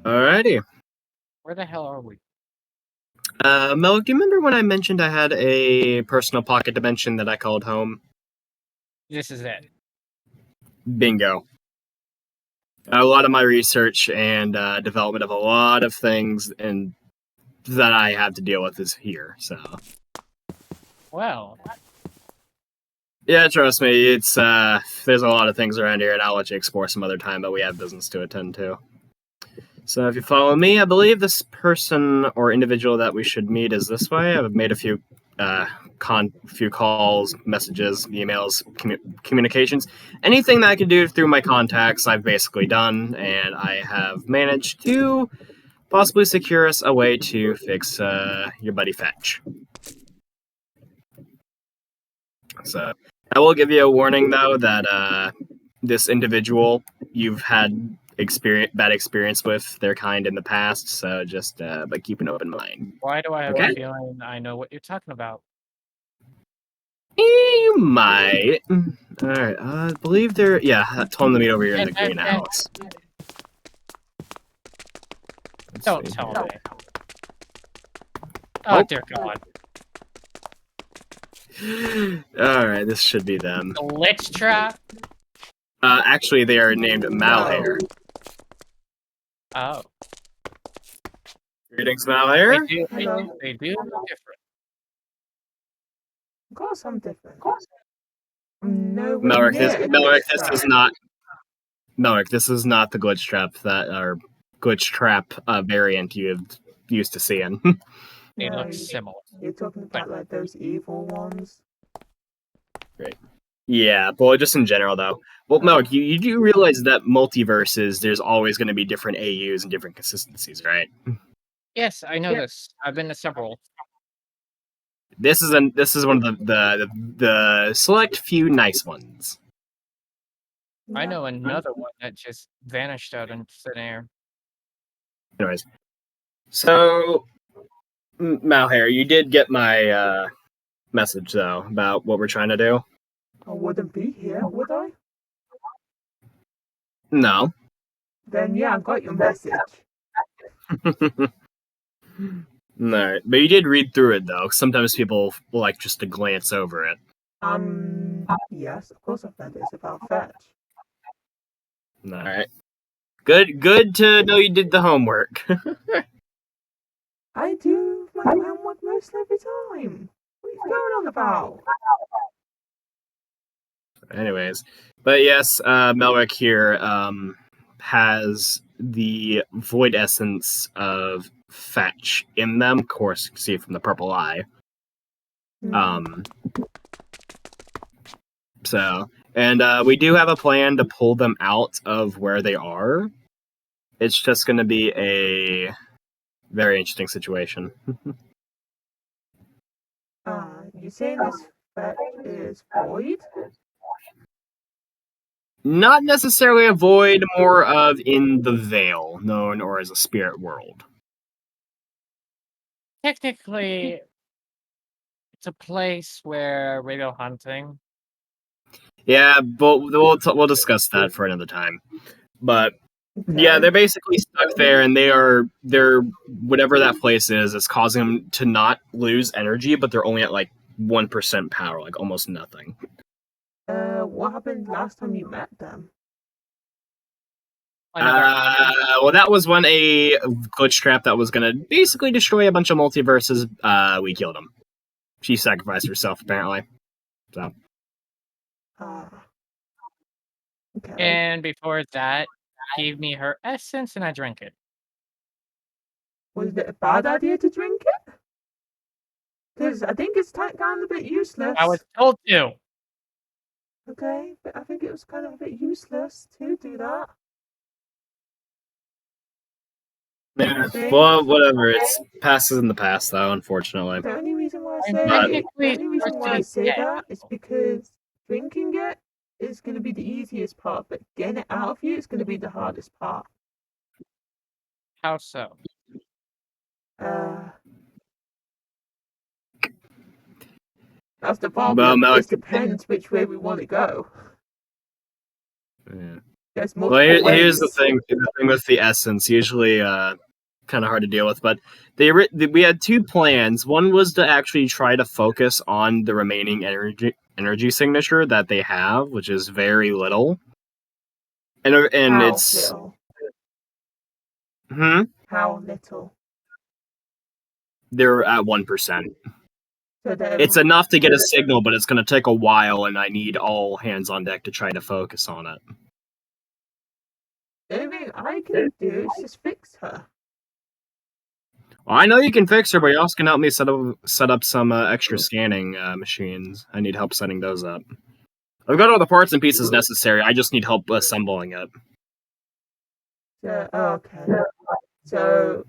Alrighty. Where the hell are we? Mel, do you remember when I mentioned I had a personal pocket dimension that I called home? This is it. Bingo. A lot of my research and development of a lot of things and that I have to deal with is here. So, Well, yeah, trust me, it's there's a lot of things around here, and I'll let you explore some other time. But we have business to attend to. So, if you follow me, I believe this person or individual that we should meet is this way. I've made a few few calls, messages, emails, communications, anything that I could do through my contacts. I've basically done, and I have managed to possibly secure us a way to fix your buddy Fetch. So I will give you a warning though that this individual you've had bad experience with their kind in the past, so just but keep an open mind. why do I have Okay. a feeling I know what you're talking about? You might. Alright, I believe they're... Yeah, I told them to meet over here in the greenhouse. Don't tell me. Oh, dear God. Alright, this should be them. Glitch trap? Actually, they are named Melhare. Oh. Greetings, Melhare. They do look different. Of course I'm different. Melrick, this is not... Melrick, this is not the glitch trap variant you used to seeing. It looks similar. You're talking about like those evil ones? Great. Yeah, but just in general though. Well, Melrick, you do realize that multiverses, there's always going to be different AUs and different consistencies, right? Yes, I know this. I've been to several. This is one of the select few nice ones. I know another one that just vanished out into thin air. Anyways, so Melhare, you did get my message though about what we're trying to do. I wouldn't be here, would I? No. Then yeah, I got your message. No, but you did read through it though. Sometimes people like just to glance over it. Yes, of course I've read it. It's about Fetch. All right. Good to know you did the homework. I do my homework most every time. What are you going on about? Anyways, but yes, Melrick here has the void essence of Fetch in them. Of course, you can see it from the purple eye. So, and we do have a plan to pull them out of where they are. It's just going to be a very interesting situation. You saying this Fetch is void? Not necessarily a void, more of in the Veil, known or as a spirit world. Technically, it's a place where radio hunting. Yeah, but we'll discuss that for another time. But yeah, they're basically stuck there, and they're whatever that place is causing them to not lose energy, but they're only at like 1% power, like almost nothing. What happened last time you met them? Well, that was when a glitch trap that was gonna basically destroy a bunch of multiverses. We killed him. She sacrificed herself, apparently. So. Okay. And before that, gave me her essence and I drank it. Was it a bad idea to drink it? Because I think it's kind of a bit useless. I was told to. Okay, but I think it was kind of a bit useless to do that. Yeah, well, whatever. It's past is in the past, though, unfortunately. The only reason why I say that is because drinking it is going to be the easiest part, but getting it out of you is going to be the hardest part. How so? That's the problem. Well, it depends which way we want to go. Yeah. There's Well, multiple here's the ways. thing. The thing with the essence, usually kind of hard to deal with, but we had two plans. One was to actually try to focus on the remaining energy signature that they have, which is very little. And How it's little? How little? They're at 1%. So It's enough to get a signal, but it's going to take a while, and I need all hands on deck to try to focus on it. the only thing I can do is just fix her. Well, I know you can fix her, but you also can help me set up some extra scanning machines. I need help setting those up. I've got all the parts and pieces necessary. I just need help assembling it. Okay. So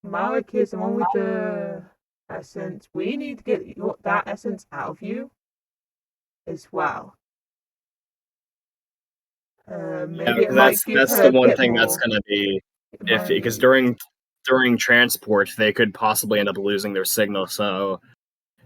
Malik is the one with the essence. We need to get that essence out of you as well. Maybe that's the one thing that's going to be iffy, because during transport they could possibly end up losing their signal. So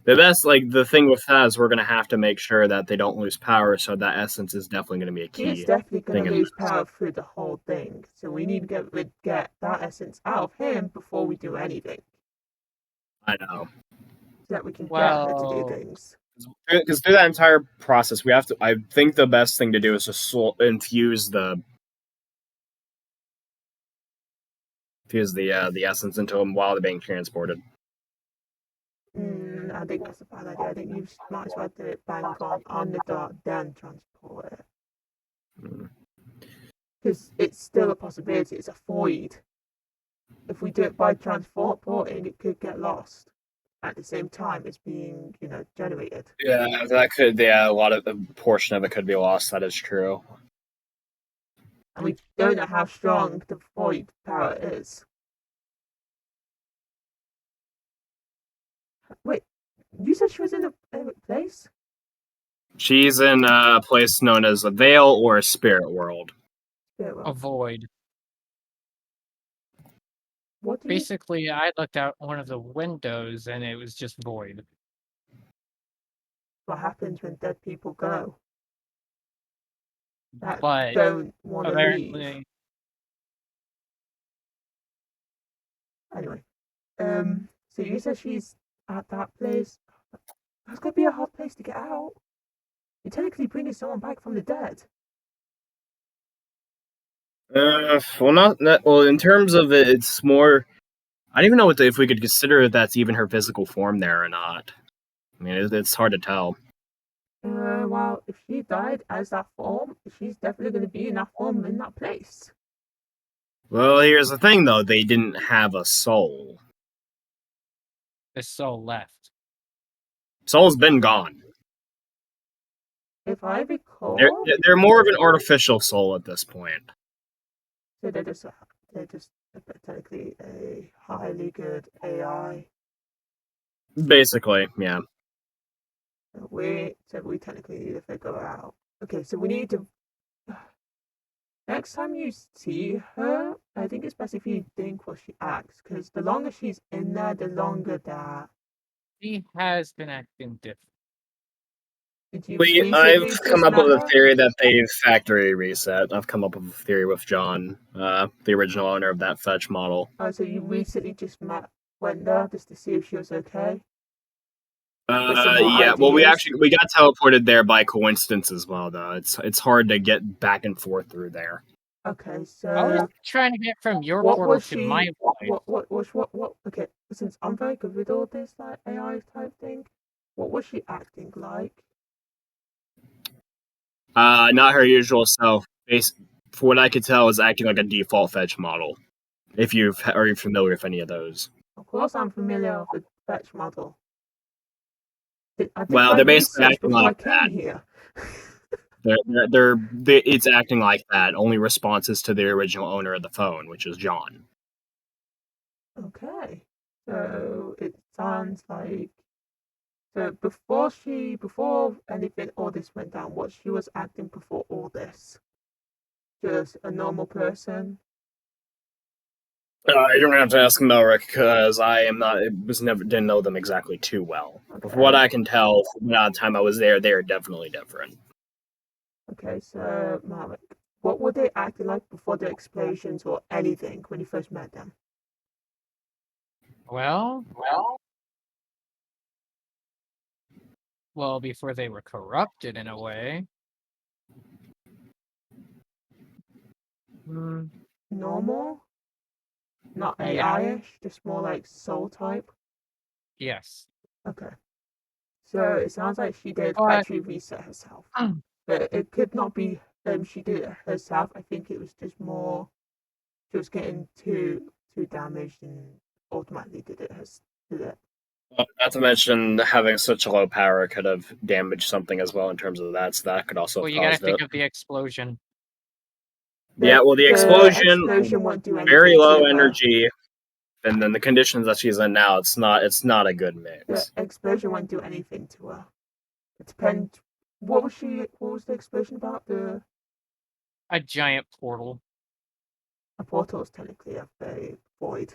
the thing with that is we're going to have to make sure that they don't lose power. So that essence is definitely going to be a key. He's definitely going to lose power through the whole thing. So we need to get that essence out of him before we do anything. I know. So that we can get her to do things. Because through that entire process, we have to. I think the best thing to do is to infuse the essence into them while they're being transported. I think that's a bad idea. I think you might as well do it bang on the dot, then transport it. Because it's still a possibility. It's a void. If we do it by transporting, it could get lost at the same time it's being, generated. Yeah, that could. Yeah, a portion of it could be lost. That is true. And we don't know how strong the void power is. Wait, you said she was in a place? She's in a place known as a Veil or a Spirit World. A void. Basically, I looked out one of the windows and it was just void. What happens when dead people go? That But don't want to apparently leave. Anyway, so you said she's at that place. That's gonna be a hard place to get out. You're technically bringing someone back from the dead. Well, in terms of it, it's more. I don't even know if we could consider that's even her physical form there or not. I mean, it's hard to tell. Well, if she died as that form, she's definitely going to be in that form in that place. Well, here's the thing, though. They didn't have a soul. The soul left. Soul's been gone. If I recall, they're more of an artificial soul at this point. So they're just technically a highly good AI. Basically, yeah. We technically need to figure out. Okay, so we need to. Next time you see her, I think it's best if you think what she acts, because the longer she's in there, the longer that. She has been acting different. I've come up with a theory that they've factory reset. I've come up with a theory with John, the original owner of that fetch model. Oh, so you recently just went there just to see if she was okay? Yeah. Well, we got teleported there by coincidence as well, though. It's hard to get back and forth through there. Okay, so I was trying to get from your portal to my void. What? Okay, since I'm very good with all this like AI type thing, what was she acting like? Not her usual self. For what I could tell, is acting like a default fetch model. Are you familiar with any of those? Of course, I'm familiar with the fetch model. Well, they're basically acting like that. Here. It's acting like that. Only responses to the original owner of the phone, which is John. Okay, so it sounds like before anything all this went down, what she was acting before all this? Just a normal person. You don't have to ask Melrick, because I am not. Didn't know them exactly too well. Okay. From what I can tell, from the time I was there, they are definitely different. Okay, so Melrick, what were they acting like before the explosions or anything when you first met them? Well, before they were corrupted in a way. Normal? Not Yeah. AI-ish, just more like soul type? Yes. Okay. So it sounds like she did But- factory reset herself. But it could not be she did it herself. I think it was just more she was getting too damaged and ultimately did it. Not to mention having such a low power could have damaged something as well in terms of that, so that could also Well, have you gotta caused think it. of the explosion. Yeah, well, the explosion won't do anything very low to her. energy, and then the conditions that she's in now, it's not a good The mix. explosion won't do anything to her. It depends. What was the explosion about? A giant portal. A portal is technically a void.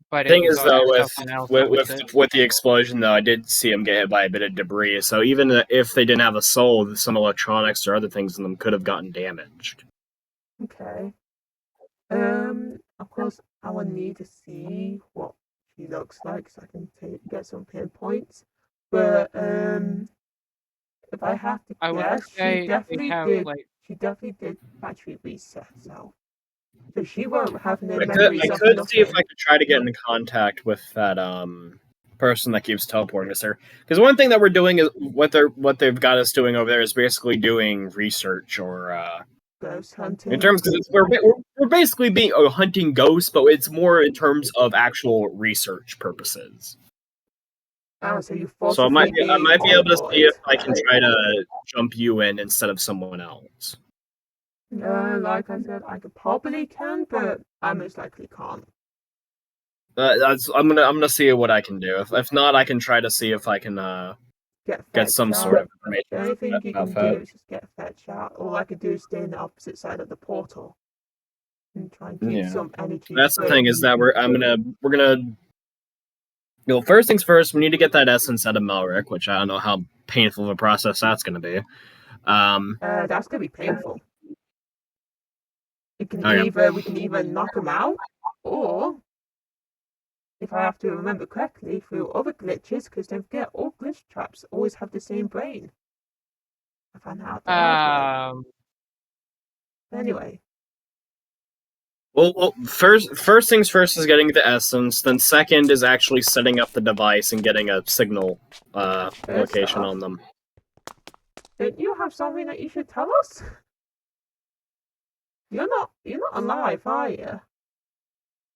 But Thing it was is, though, also something else that was it. with the explosion, though, I did see him get hit by a bit of debris. So even if they didn't have a soul, some electronics or other things in them could have gotten damaged. Okay. Of course, I would need to see what she looks like so I can get some pinpoints. But if I have to I would guess, say she they definitely have, did. like- She definitely did factory reset herself. So she won't have no I memories of could nothing. see if I could try to get in contact with that person that keeps teleporting us there. Because one thing that we're doing is what they've got us doing over there is basically doing research or Ghost hunting. in terms because we're basically being hunting ghosts, but it's more in terms of actual research purposes. Oh, so you So I might be able to see if I can teleported. try to jump you in instead of someone else. Like I said, I could probably can, but I most likely can't. I'm gonna see what I can do. If not, I can try to see if I can get some sort of information. The only thing you can about do is just get fetch out. All I could do is stay in the opposite side of the portal and try and keep some energy. That's the thing is that we're gonna. First things first, we need to get that essence out of Melric, which I don't know how painful of a process that's gonna be. That's gonna be painful. We can either knock him out, or if I have to remember correctly, through other glitches, because don't forget, all glitch traps always have the same brain. I found out the hard way. Anyway. Well, first things first is getting the essence. Then second is actually setting up the device and getting a signal location on them. Don't you have something that you should tell us? You're not alive, are you?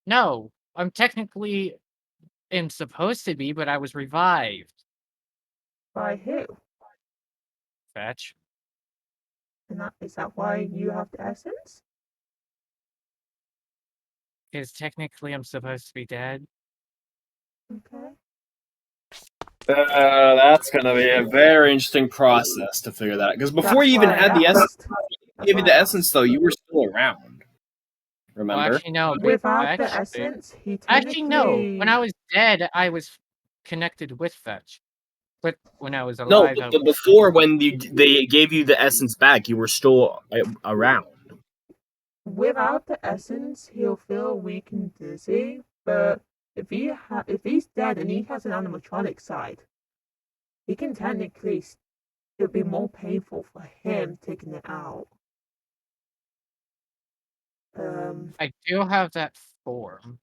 No, I'm technically am supposed to be, but I was revived. By who? Fetch. And is that why you have the essence? Because technically I'm supposed to be dead. Okay. That's gonna be a very interesting process to figure that out. Because before you even had the essence, give you the essence though, you were still around. Remember? Well, actually, no. Without the essence, he technically... Actually, no. When I was dead, I was connected with Fetch. But when I was alive... No, but before, when they gave you the essence back, you were still around. Without the essence, he'll feel weak and dizzy, but if he's dead and he has an animatronic side, he can technically... It'll be more painful for him taking it out. I do have that form.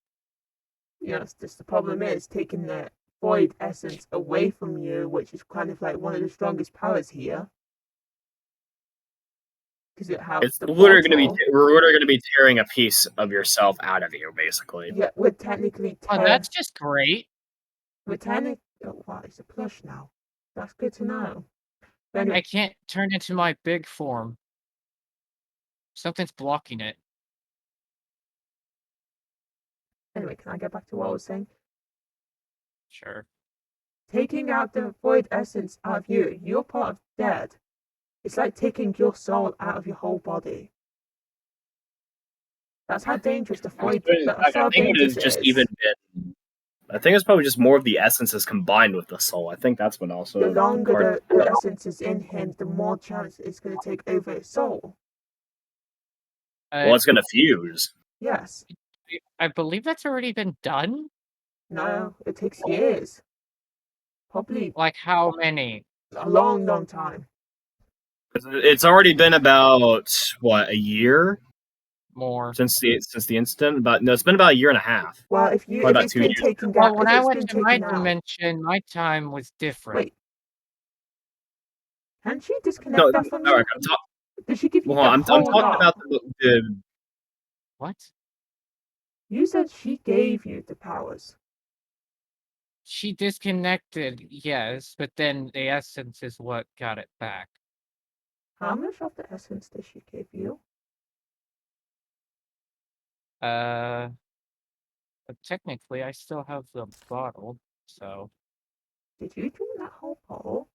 Yes, just the problem is taking the void essence away from you, which is kind of like one of the strongest powers here. Because it has It's literally going to be tearing a piece of yourself out of you, basically. Yeah, we're technically. Oh, that's just great. We're technically. Oh wow, it's a plush now. That's good to know. Anyway, I can't turn into my big form. Something's blocking it. Anyway, can I get back to what I was saying? Sure. Taking out the void essence out of you, you're part of dead. It's like taking your soul out of your whole body. That's how dangerous the void. I think it has just even been I think it's probably just more of the essences combined with the soul. I think that's what also. The longer the essence is in him, the more chance it's going to take over his soul. Well, it's going to fuse. Yes. I believe that's already been done. No, it takes years. Probably Like how many? a long, long time. It's already been about what, a year More since the incident. It's been about a year and a half. Well, if it's been taken down, when I went to my dimension, my time was different. Wait, can she disconnect that from you? Did she give you the I'm whole talking about the. What? You said she gave you the powers. She disconnected, yes, but then the essence is what got it back. How much of the essence did she give you? But technically, I still have the bottle, so. Did you drink that whole bottle?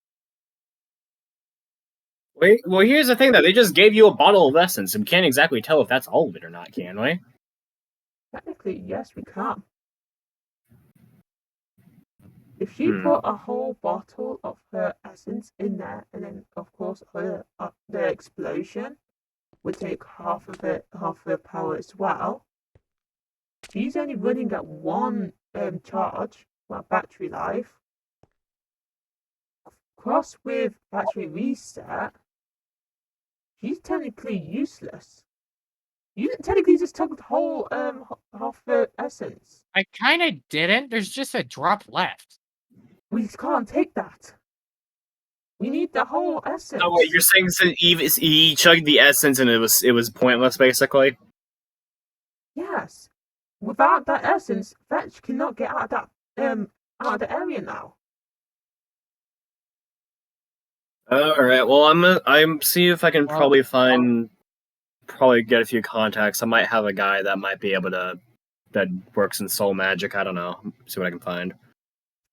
Wait, well, here's the thing, though. They just gave you a bottle of essence, and we can't exactly tell if that's all of it or not, can we? Technically, yes, we can. If she put a whole bottle of her essence in there, and then, of course, the explosion would take half of her power as well. She's only running at one charge, battery life. Cross with battery reset, she's technically useless. You technically just took the whole half the essence. I kind of didn't. There's just a drop left. We can't take that. We need the whole essence. Oh wait, you're saying he chugged the essence and it was pointless, basically? Yes. Without that essence, Fetch cannot get out of the area now. All right. Well, I'm see if I can probably get a few contacts. I might have a guy that might be able to that works in soul magic. I don't know. See what I can find.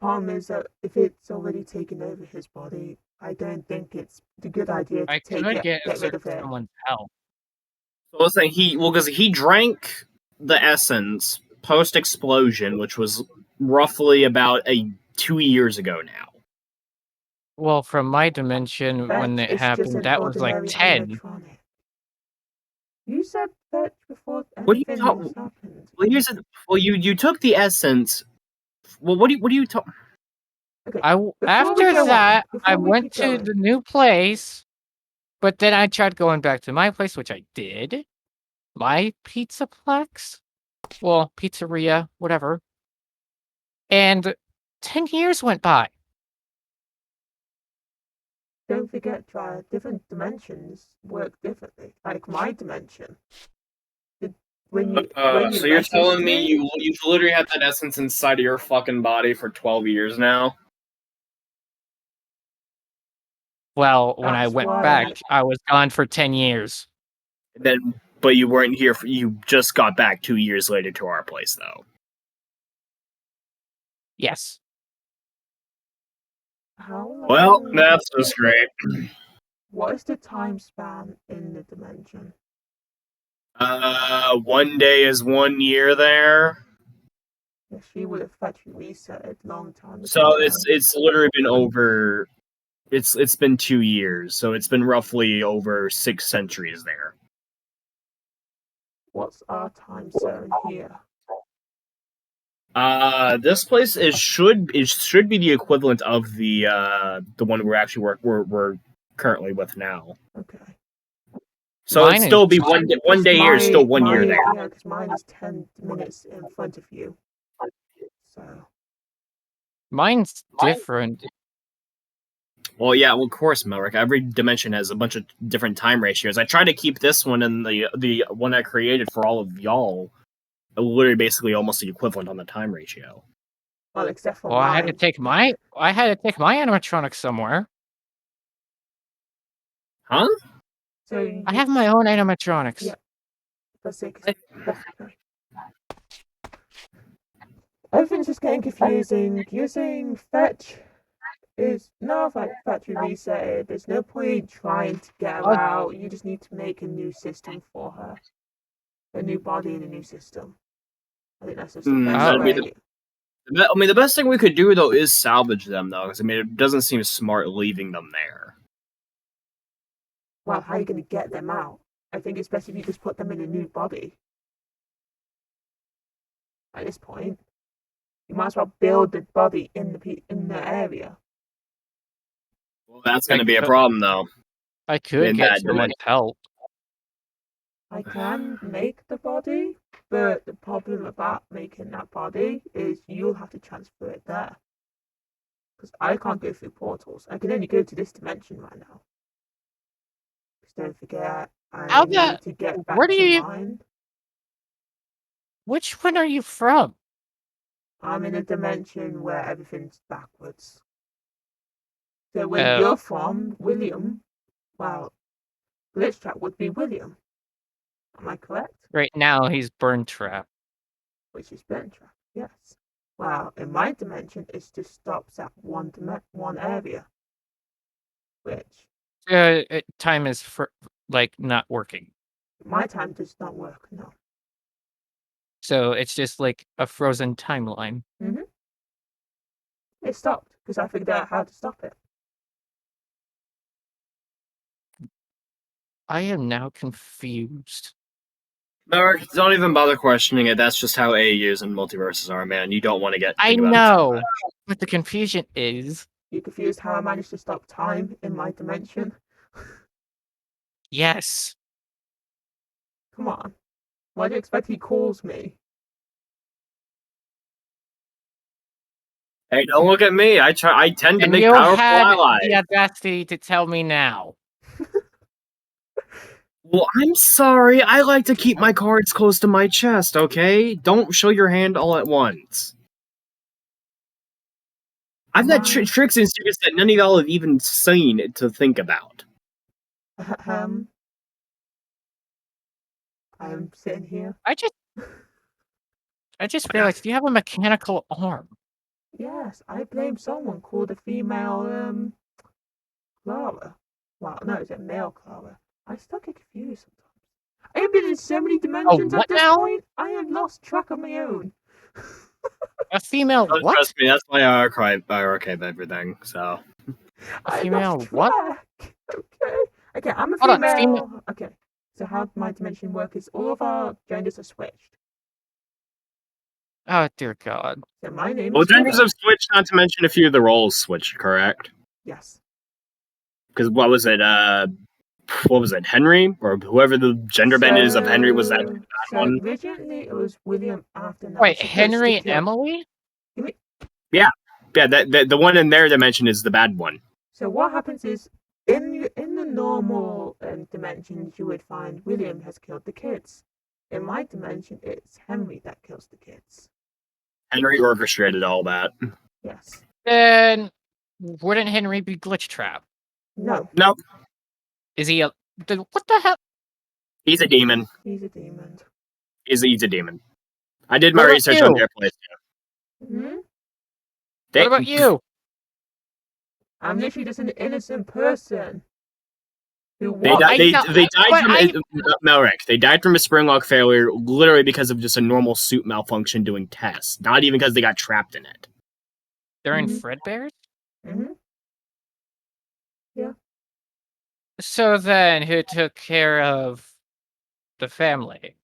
Problem is that if it's already taken over his body, I don't think it's a good idea to get rid of it. Someone's help. So I was saying because he drank the essence post explosion, which was roughly about 2 years ago now. Well, from my dimension, when it happened, that was like 10. Animatronic. You said that before anything else happened. Well, you took the essence. Well, what do you talk? Okay. After that, I went to the new place, but then I tried going back to my place, which I did. My pizzaplex? Well, pizzeria, whatever. And 10 years went by. Don't forget, different dimensions work differently. Like my dimension. So you're telling me you've literally had that essence inside of your fucking body for 12 years now? Well, when I went back, I was gone for 10 years. But you weren't here. You just got back 2 years later to our place, though. Yes. Well, that's just great. What is the time span in the dimension? 1 day is 1 year there. Yeah, she would have factory reset long time ago. So it's literally been over. It's been 2 years, so it's been roughly over 6 centuries there. What's our time zone here? This place should be the equivalent of the one we're currently with now. Okay. So it'd still be one day here, still 1 year there. Yeah, because mine is 10 minutes in front of you. So. Mine's different. Well, yeah, well, of course, Melrick. Every dimension has a bunch of different time ratios. I try to keep this one and the one I created for all of y'all literally basically almost the equivalent on the time ratio. Well, except for mine. I had to take my animatronics somewhere. Huh? So I have my own animatronics. Yeah. Everything's just getting confusing. You're saying Fetch is no factory reset. There's no point trying to get her out. You just need to make a new system for her. A new body and a new system. I think that's just the best way. I mean, the best thing we could do though is salvage them, though, because I mean, it doesn't seem smart leaving them there. Well, how are you going to get them out? I think it's best if you just put them in a new body. At this point, you might as well build the body in the area. Well, that's going to be a problem, though. I could get someone help. I can make the body, but the problem about making that body is you'll have to transfer it there. Because I can't go through portals. I can only go to this dimension right now. Because don't forget, I need to get back to mine. Which one are you from? I'm in a dimension where everything's backwards. So where you're from, William, well, Glitchtrap would be William. Am I correct? Right now, he's Burn Trap. Which is Burn Trap, yes. Well, in my dimension, it just stops at one area. Which... time is, not working. My time does not work, no. So it's just like a frozen timeline. Mm-hmm. It stopped, because I figured out how to stop it. I am now confused. No, don't even bother questioning it. That's just how AUs and multiverses are, man. You don't want to get... I know, but the confusion is... You confused how I managed to stop time in my dimension? Yes. Come on. Why do you expect he calls me? Hey, don't look at me. I tend to make you powerful had allies. The audacity to tell me now. Well, I'm sorry. I like to keep my cards close to my chest, okay? Don't show your hand all at once. I've got tricks and secrets that none of y'all have even seen to think about. I'm sitting here. I just realized you have a mechanical arm. Yes, I blame someone called a female, Clara. Well, no, it's a male Clara. I still get confused sometimes. I have been in so many dimensions at this point. I have lost track of my own. A female what? Trust me, that's why I archive everything, so... A female what? Okay, I'm a female. Okay, so how my dimension works is all of our genders are switched. Oh, dear God. So my name is genders Clara. have switched, not to mention a few of the roles switched, correct? Yes. Because what was it, Henry? Or whoever the gender bend is of Henry, was that one? Originally, it was William after that. Wait, Henry and Emily? Yeah, the one in their dimension is the bad one. So what happens is, in the normal dimensions, you would find William has killed the kids. In my dimension, it's Henry that kills the kids. Henry orchestrated all that. Yes. Then wouldn't Henry be Glitchtrap? No. Nope. Is he what the hell? He's a demon. He's a demon. He's a demon. I did my research on their place. Mm-hmm. What about you? I'm literally just an innocent person. They died from Melrick. They died from a spring lock failure, literally because of just a normal suit malfunction doing tests. Not even because they got trapped in it. They're in Fredbear's? Mm-hmm. Yeah. So then, who took care of the family?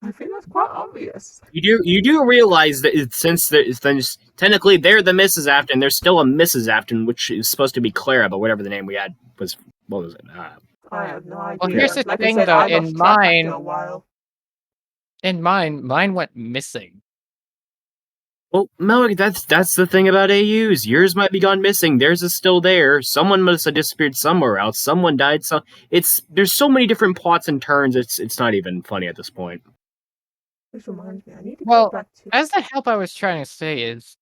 I think that's quite obvious. You do realize that since technically they're the Mrs. Afton, there's still a Mrs. Afton, which is supposed to be Clara, but whatever the name we had was, what was it? I have no idea. Well, here's the thing, though. In mine went missing. Well, Melrick, that's the thing about AUs. Yours might be gone missing. Theirs is still there. Someone must have disappeared somewhere else. Someone died. There's so many different plots and turns. It's not even funny at this point. Which reminds me, I need to go back to... as the help I was trying to say is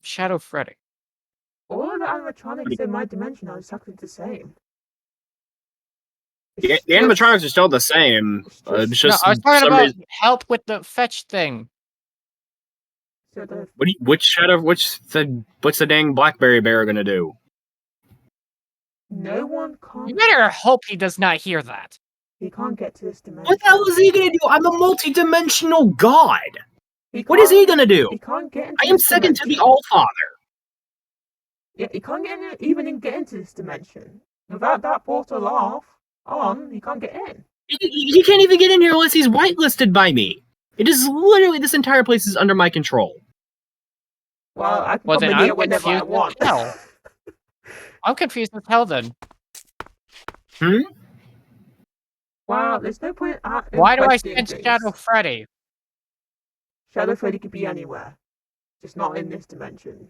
Shadow Freddy. All of the animatronics in my dimension are exactly the same. The animatronics are still the same. I was talking about help with the fetch thing. So what's the dang Blackberry Bear gonna do? No one can... You better hope he does not hear that. He can't get to this dimension. What the hell is he gonna do? I'm a multi-dimensional god. He What is he can't- gonna do? He can't get into I am this second to the dimension. All-Father. Yeah, he can't get in, even get into this dimension. Without that portal on, he can't get in. He can't even get in here unless he's whitelisted by me. It is literally, this entire place is under my control. Well, I can Well, come then in I'm here whenever I confused want. as hell. I'm confused as hell then. Well, there's no point. In Why do I questioning sense things. Shadow Freddy? Shadow Freddy could be anywhere, just not in this dimension.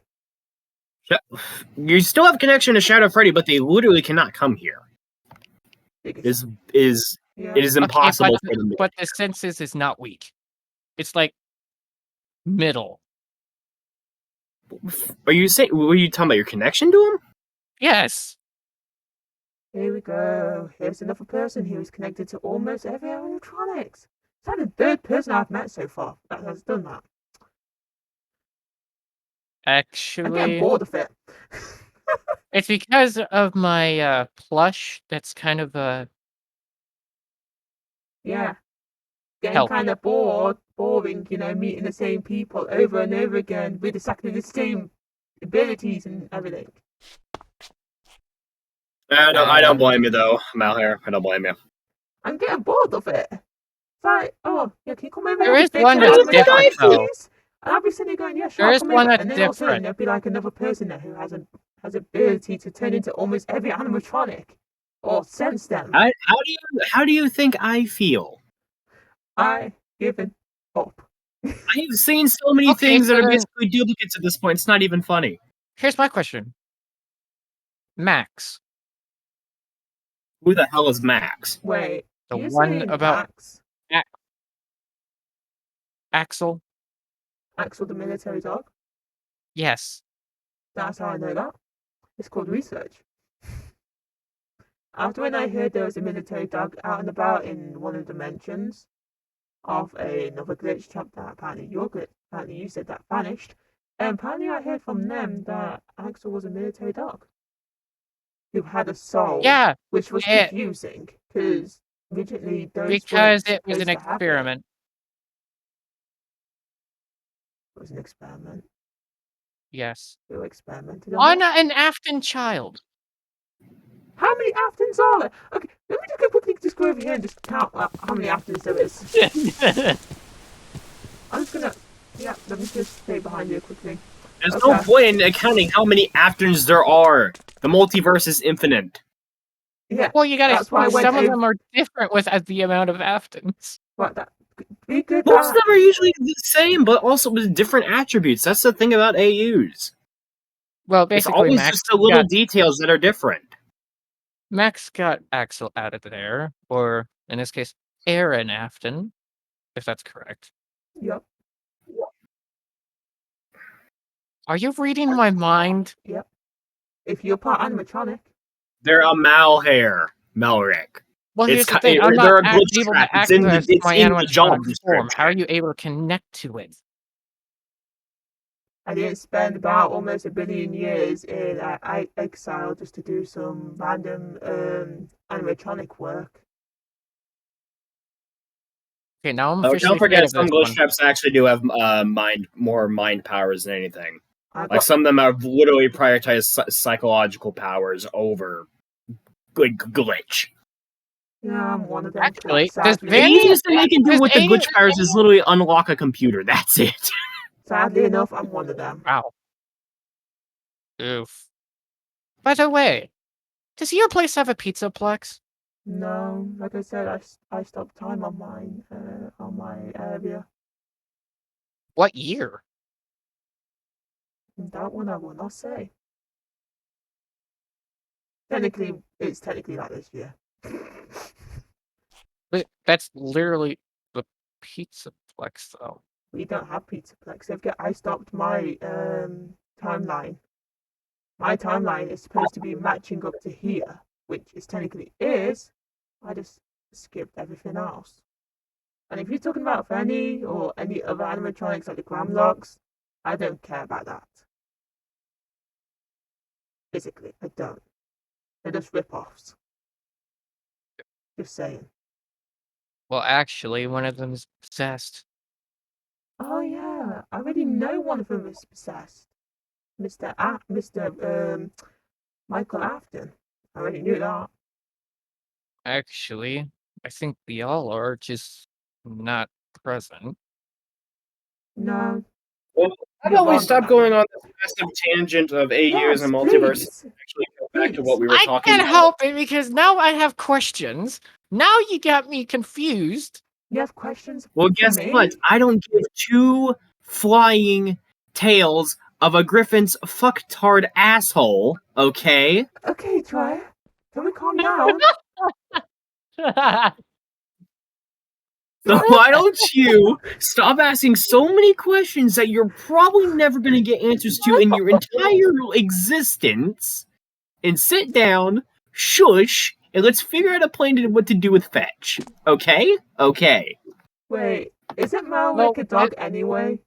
You still have connection to Shadow Freddy, but they literally cannot come here. It is impossible Okay, for them to. but the senses is not weak. It's like middle. Were you talking about your connection to him? Yes. Here we go. Here's another person who is connected to almost every animatronics. It's like the third person I've met so far that has done that. I'm getting Actually, bored of it. it's because of my plush that's kind of Yeah. Getting Help. kind of boring, meeting the same people over and over again with exactly the same abilities and everything. I don't blame you though, Melhare. I don't blame you. I'm getting bored of it. It's like, oh, yeah, can you come over There and is fix one it that's out with different, ice, though. please? And I'll be sitting there going, yeah, sure, There I'll is come one over. that's And then all of a sudden different. there'll be like another person there who has ability to turn into almost every animatronic or sense them. How do you think I feel? I given up. I've seen so many things that are basically duplicates at this point. It's not even funny. Here's my question. Max. Who the hell is Max? Wait, The you one saying about Max? Axel? Axel the military dog? Yes. That's how I know that. It's called research. After when I heard there was a military dog out and about in one of the dimensions of another glitch trap that apparently you said that vanished, and apparently I heard from them that Axel was a military dog who had a soul. Yeah. Which was confusing because originally those because weren't it was an supposed to happen. experiment. It was an experiment. Yes. Who experimented on an Afton child. How many Aftons are there? Okay, let me just quickly go over here and just count how many Aftons there is. I'm just gonna, let me just stay behind you quickly. There's no point in counting how many Aftons there are. The multiverse is infinite. Yeah. Well, you gotta. Some of them are different with the amount of Aftons. What that? Most of them are usually the same, but also with different attributes. That's the thing about AUs. Well, basically, it's always Max just the little details that are different. Max got Axel added there, or in this case, Aaron Afton, if that's correct. Yep. Are you reading my mind? Yep. If you're part animatronic. They're a Melhare, Melric. Well, here's the thing. I'm not able to access my animatronic form. How are you able to connect to it? I didn't spend about almost 1 billion years in exile just to do some random animatronic work. Okay, now I'm officially don't forget, some glitch traps actually do have more mind powers than anything. Like some of them have literally prioritized psychological powers over good glitch. Yeah, I'm one of them. Actually, the easiest thing they can do with the glitch powers is literally unlock a computer. That's it. Sadly enough, I'm one of them. Wow. Oof. By the way, does your place have a pizzaplex? No, like I said, I stopped time on my area. What year? That one I will not say. Technically, it's technically like this year. But that's literally the pizzaplex, though. We don't have pizzaplex. I stopped my timeline. My timeline is supposed to be matching up to here, which is technically is. I just skipped everything else. And if you're talking about Fanny or any other animatronics like the Gramlocks, I don't care about that. Physically, I don't. They're just rip-offs. Just saying. Well, actually, one of them is possessed. Oh yeah, I already know one of them is possessed. Mr. Michael Afton. I already knew that. Actually, I think we all are, just not present. No. Well, how You're about we wrong stop on that going one. on this massive tangent of AUs Yes, and multiverse please. and actually go back to Please. what we were I talking can't about? help it because now I have questions. Now you got me confused. You have questions Well, for guess me? what? I don't give two flying tails of a griffin's fucktard asshole, okay? Okay, Troy. Can we calm down? So why don't you stop asking so many questions that you're probably never going to get answers to in your entire existence, and sit down, shush, and let's figure out a plan to what to do with Fetch. Okay? Okay. Wait, isn't Mal No, like a dog anyway?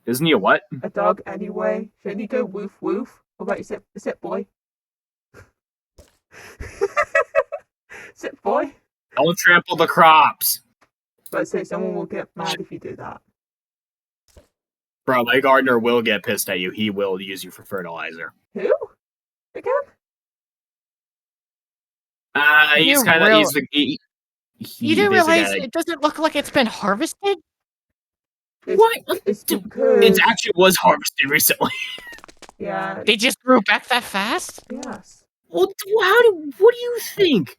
Isn't he a what? A dog anyway? Shouldn't he go woof woof? What about you, sit boy? Sit boy? Don't trample the crops. But say someone will get mad if you do that. Bro, my gardener will get pissed at you. He will use you for fertilizer. Who? Again? He's kind of he's the he, You do he's the guy realize that- it doesn't look like it's been harvested? What? It's Dude, because... It actually was harvested recently. Yeah. They just grew back that fast? Yes. What do you think?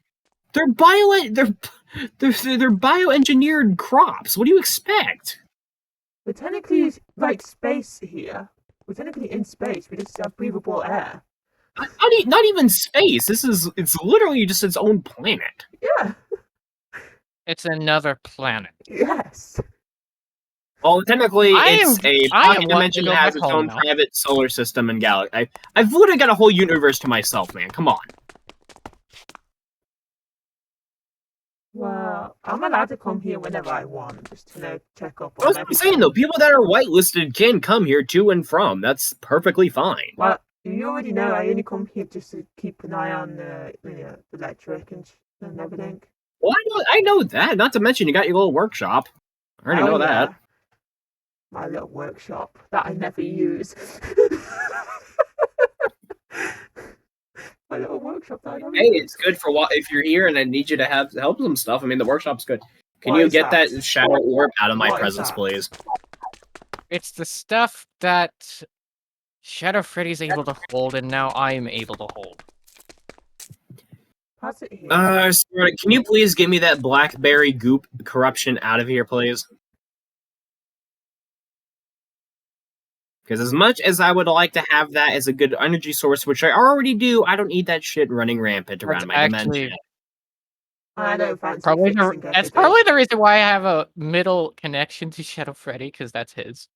They're bioengineered crops. What do you expect? We're technically like space here. We're technically in space. We just have breathable air. Not even space. It's literally just its own planet. Yeah. It's another planet. Yes. Well, technically, it's a I pocket want to dimension go that has back its home own now. private solar system and galaxy. I've literally got a whole universe to myself, man. Come on. Well, I'm allowed to come here whenever I want, just to check up on That's what I'm saying, though. People that are whitelisted can come here to and from. That's perfectly fine. Well, you already know I only come here just to keep an eye on the electric and everything. Well, I know that. Not to mention, you got your little workshop. I already know that. My little workshop that I never use. My little workshop that I never Hey, use. it's good for what if you're here and I need you to help some stuff. I mean, the workshop's good. Can What you is get that? that shadow orb out of my What is presence, that? please? It's the stuff that Shadow Freddy's able to hold, and now I am able to hold. Pass it here. Sorry, can you please give me that blackberry goop corruption out of here, please? Because as much as I would like to have that as a good energy source, which I already do, I don't need that shit running rampant around my dimension. I don't fancy That's everything. probably the reason why I have a middle connection to Shadow Freddy, because that's his.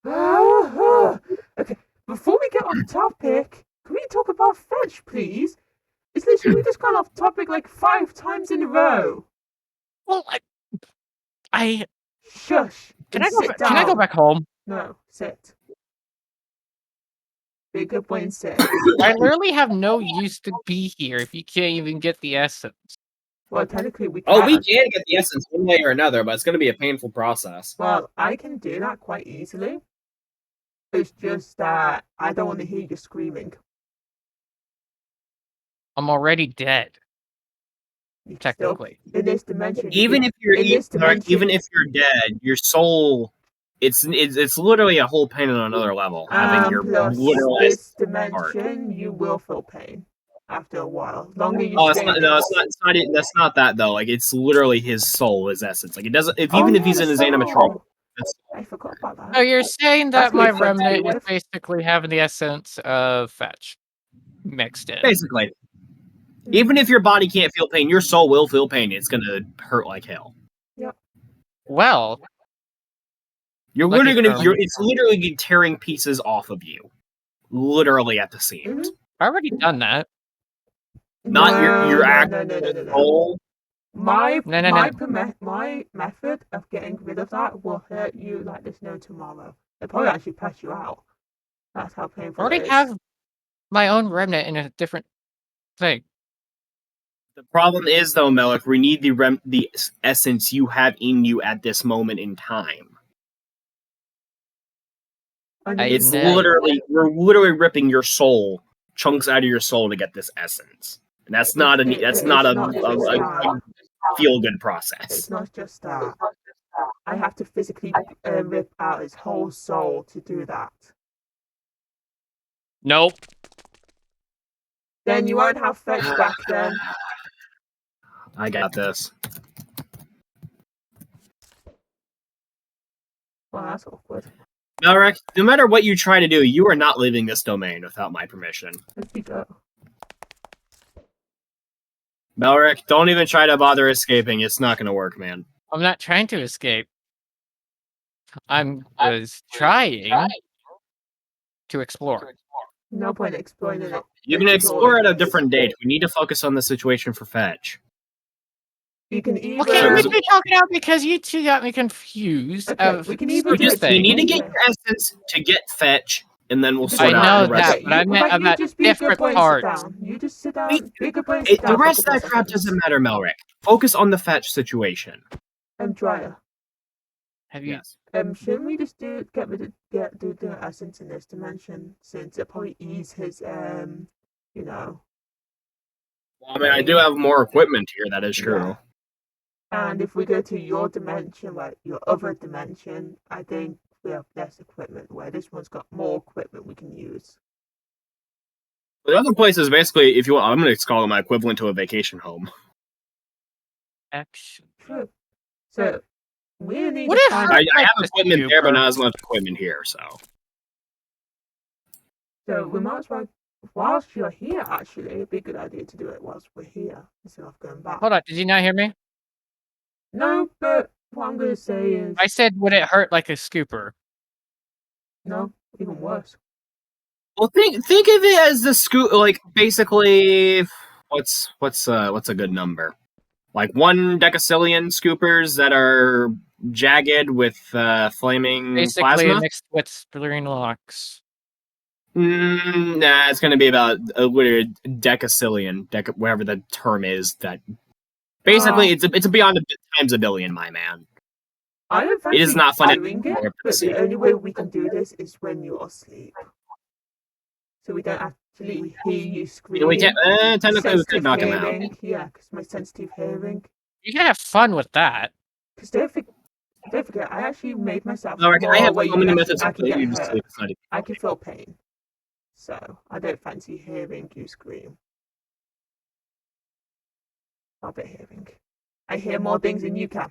Okay, before we get on topic, can we talk about Fetch, please? It's literally we just gone off topic like 5 times in a row. Well, I Shush. can and can I go back home? No, sit. Be a good boy and sit. I literally have no use to be here if you can't even get the essence. Well, technically we can. Oh, we can get the essence one way or another, but it's going to be a painful process. Well, I can do that quite easily. It's just that I don't want to hear you screaming. I'm already dead. You can Technically. still, in this dimension. Even if you're even if you're dead, your soul it's literally a whole pain on another level. Having your plus literal this heart. dimension, you will feel pain after a while. Longer you Oh, stay. that's not that though. Like it's literally his soul, his essence. Like it doesn't. Even if he's in his animatronic. I forgot about that. So you're saying That's that my what it's remnant is with. basically having the essence of Fetch mixed in. Basically, even if your body can't feel pain, your soul will feel pain. It's gonna hurt like hell. Yep. Well, You're like literally it's literally tearing pieces off of you, literally at the seams. I already done that. Not your actual soul. My No. my method of getting rid of that will hurt you like there's no tomorrow. It'll probably actually pass you out. That's how painful I already it is. have my own remnant in a different thing. The problem is, though, Melik, we need the essence you have in you at this moment in time. It's literally, we're literally ripping your soul, chunks out of your soul to get this essence. And that's not a feel-good process. It's not just that. I have to physically rip out his whole soul to do that. Nope. Then you won't have fetch back then. I got this. Well, that's awkward. Melrick, no matter what you try to do, you are not leaving this domain without my permission. Let's be go. Melrick, don't even try to bother escaping. It's not going to work, man. I'm not trying to escape. I was trying to explore. No point exploring it. You can explore at a different date. We need to focus on the situation for fetch. You can either... Okay, we can talk it out because you two got me confused. Okay, we can either You need to get your essence to get fetch, and then we'll sort out the rest. But I meant about different parts. You just sit down. The rest of that crap doesn't matter, Melrick. Focus on the fetch situation. Dryer. Have you? Yes. Shouldn't we just do the essence in this dimension, since it probably ease his you know. Well, I mean, I do have more equipment here. That is true. Yeah. And if we go to your dimension, like your other dimension, I think we have less equipment. Where this one's got more equipment we can use. The other place is basically, if you want, I'm going to call it my equivalent to a vacation home. Action. True. So we need. I have equipment there, but not as much equipment here. So we might as well. Whilst you're here, actually, it'd be a good idea to do it whilst we're here instead of going back. Hold on, did you not hear me? No, but what I'm going to say is... I said, would it hurt like a scooper? No, even worse. Well, think of it as the scoop, like basically, what's a good number? Like 1 decacillion scoopers that are jagged with flaming basically plasma? Mixed with splinter locks. Nah, it's going to be about a decacillion, whatever the term is. That basically it's beyond times a billion, my man. I don't it is not fun. Doing it, but the only way we can do this is when you're asleep, so we don't actually hear you scream. We can't. Technically, we could knock him out. Yeah, because my sensitive hearing. You can have fun with that. Because don't forget, I actually made myself. No, I have so many methods I to use. I can feel pain. So, I don't fancy hearing you scream. I'll be hearing. I hear more things than you can.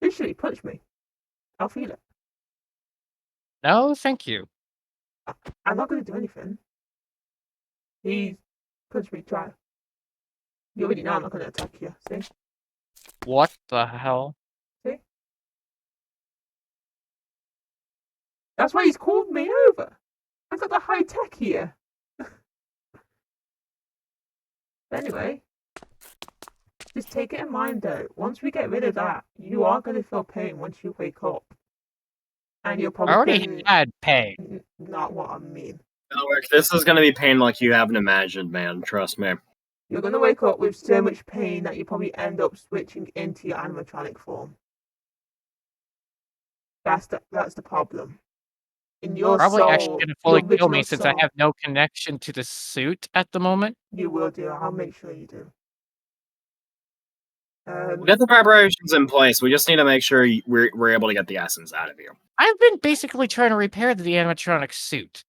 Literally, punch me. I'll feel it. No, thank you. I'm not going to do anything. He punched me, try. You already know I'm not going to attack you, see? What the hell? See? That's why he's called me over. I've got the high tech here. Anyway, just take it in mind though. Once we get rid of that, you are going to feel pain once you wake up. And you're probably. I already had pain. Not what I mean. This is going to be pain like you haven't imagined, man. Trust me. You're going to wake up with so much pain that you probably end up switching into your animatronic form. That's the problem. In your probably soul, actually going to fully kill me since soul, I have no connection to the suit at the moment. You will do. I'll make sure you do. We got the preparations in place. We just need to make sure we're able to get the essence out of you. I've been basically trying to repair the animatronic suit.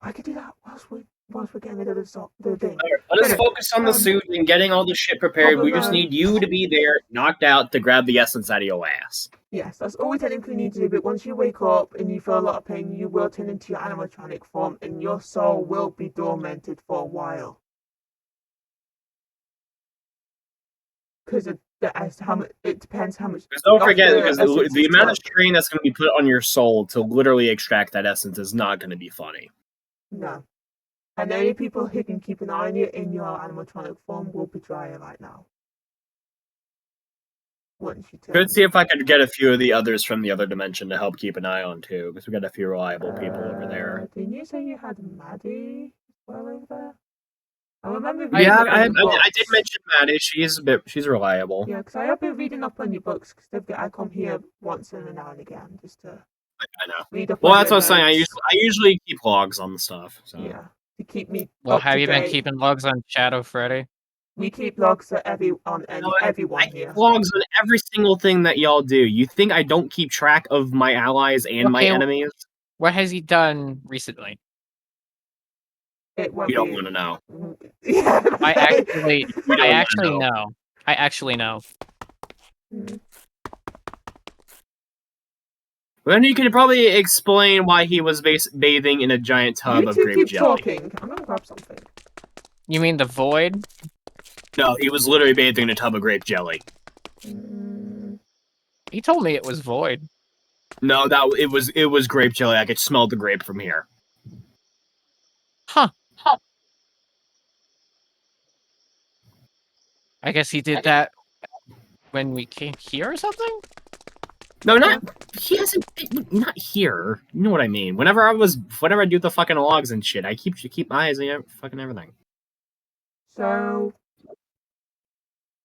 I could do that whilst we're getting rid of the thing. Let us focus on the suit and getting all the shit prepared. We just need you to be there, knocked out, to grab the essence out of your ass. Yes, that's all we technically need to do, but once you wake up and you feel a lot of pain, you will turn into your animatronic form and your soul will be dormanted for a while. Because it depends how much... Because don't forget, because the amount of strain that's going to be put on your soul to literally extract that essence is not going to be funny. No. And the only people who can keep an eye on you in your animatronic form will be Dryer right now. Could see if I could get a few of the others from the other dimension to help keep an eye on too, because we got a few reliable people over there. Didn't you say you had Maddie as well over there? I remember I- reading Yeah, up on I your books. did mention Maddie. She's reliable. Yeah, because I have been reading up on your books, because I come here once in a now and again, just to I know. read up Well, on that's your what I'm saying. notes. I usually keep logs on the stuff. So. Yeah, to keep me Well, up have to you been date. keeping logs on Shadow Freddy? We keep logs on No, everyone I here. keep logs on every single thing that y'all do. You think I don't keep track of my allies and my Okay, enemies? What has he done recently? It won't You don't be. want to know. Yeah. I actually, You don't I wanna actually know. know. I actually know. Then you could probably explain why he was bathing in a giant tub You of two grape keep jelly. talking. I'm gonna grab something. You mean the void? No, he was literally bathing in a tub of grape jelly. He told me it was void. No, it was grape jelly. I could smell the grape from here. Huh. I guess he did that when we came here or something? No, he hasn't. Not here. You know what I mean. Whenever I do the fucking logs and shit, I keep my eyes on fucking everything. So,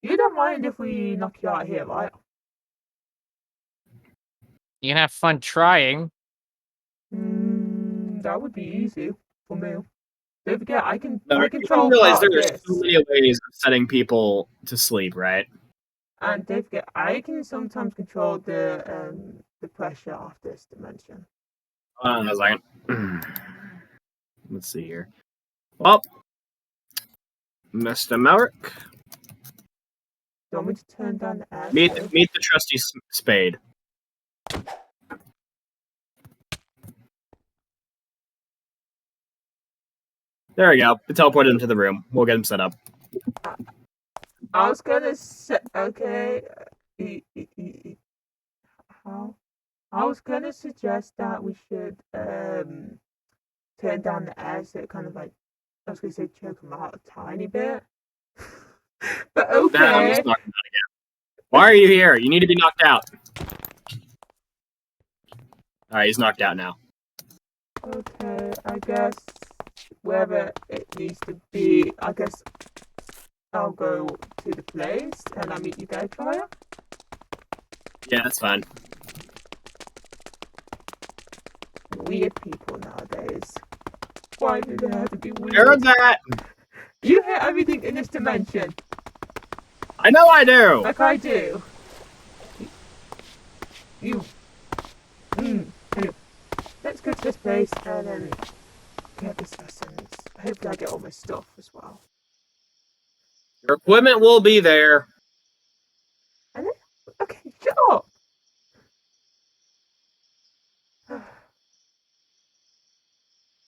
you don't mind if we knock you out here, right? You can have fun trying. That would be easy for me. Don't forget, I No, you control realize part of there are this. so many ways of setting people to sleep, right? And don't forget, I can sometimes control the pressure of this dimension. Hold on a second. Let's see here. Well, Mr. Melrick, Do you want me to turn down the air? meet the trusty Spade. There we go. Teleport him to the room. We'll get him set up. I was gonna say, okay. How? I was gonna suggest that we should turn down the air so it kind of like, I was gonna say choke him out a tiny bit. But Nah, okay. he's knocked out again. Why are you here? You need to be knocked out. Alright, he's knocked out now. Okay, I guess wherever it needs to be, I guess I'll go to the place and I'll meet you guys, Kaya. Yeah, that's fine. Weird people nowadays. Why do they have to be weird? Heard that! You hear everything in this dimension. I know I do! Like I do. You. Anyway, let's go to this place and then get this essence. Hopefully I get all my stuff as well. Your equipment will be there. And then, okay, shut up!